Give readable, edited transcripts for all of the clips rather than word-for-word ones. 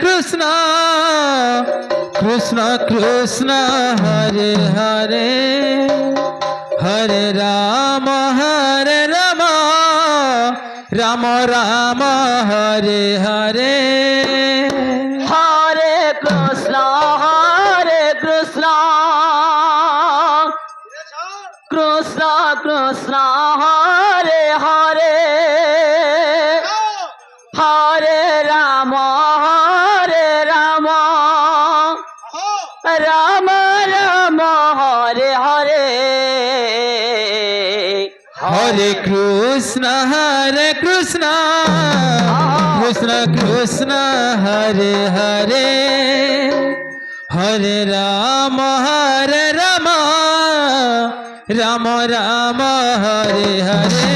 Krishna Krishna Krishna Hare Hare Hare Ram Ram Ram Hare Hare Hare Krishna Krishna Krishna Hare Hare Hare Ram Ram Ram Hare Hare Hare Krishna Krishna Krishna Hare Hare Hare Ram Ram Ram Hare Hare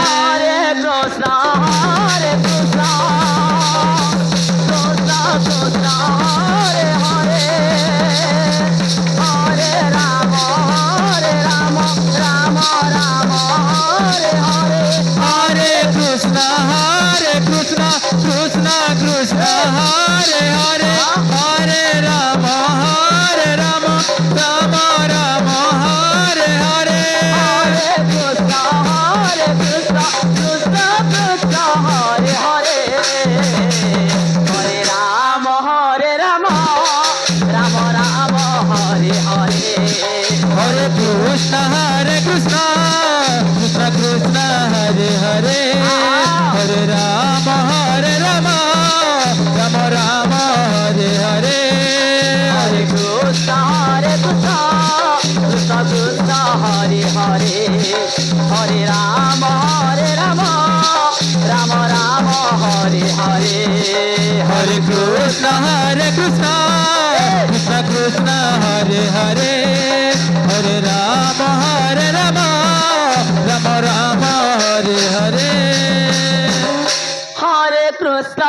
Hare Krishna Krishna Krishna Hare Hare Hare Ram Ram Ram Hare Hare Hare Krishna Krishna Krishna Hare Hare Hare Ram Ram Ram Hare Hare Hare Krishna Krishna Krishna Hare Hare Hare Ram Ram Ram Hare Hare Hare Krishna Krishna Krishna Hare Hare Hare Ram Ram Ram Hare Hare Hare Krishna Krishna Krishna Hare Hare Hare Ram Ram Ram Hare Hare Hare Krishna Krishna Krishna Hare Hare Hare Ram Ram Ram Hare Hare Hare Krishna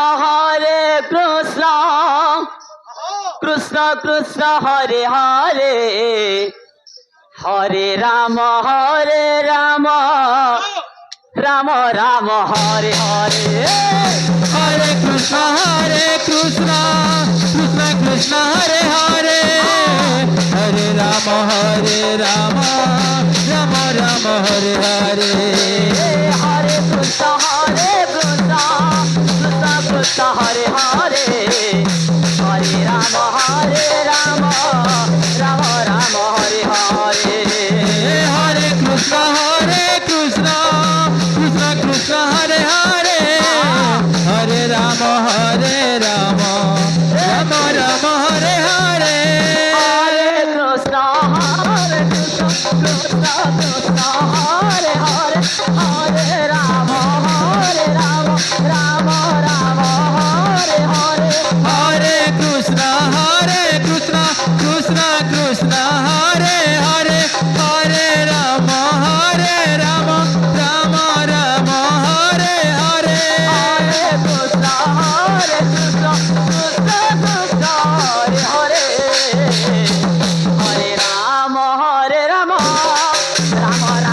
Krishna Krishna Hare Hare Hare Ram Ram Ram Hare Hare Hare Krishna Krishna Krishna Hare Hare Hare Ram Ram Ram Hare Hare Hare Krishna Krishna Krishna Hare Hare Hare Ram Ram Ram Hare Hare Hare Krishna Krishna Krishna Hare Hare Hare Ram Ram Ram Hare Hare Hare Krishna Krishna Krishna Hare Hare Hare Ram Ram Hare Hare Hare Krishna Krishna Krishna Hare Hare Hare Ram Ram Ram Hare Hare Hare Krishna Krishna Krishna Hare Hare Hare Ram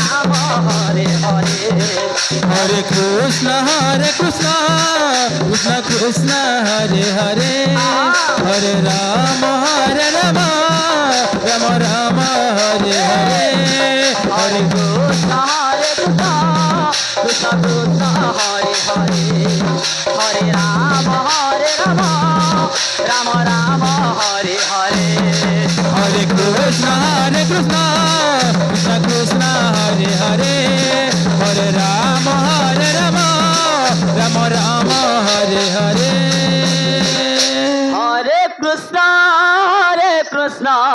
Ram Hare Hare Hare Krishna Krishna Krishna Hare Hare Hare Ram Ram Ram Hare Hare Hare Krishna Krishna Krishna Hare Hare Hare Ram Ram Hare Hare Hare Krishna Krishna Krishna Hare Hare Hare Ram Ram Ram Hare Hare Hare Krishna Krishna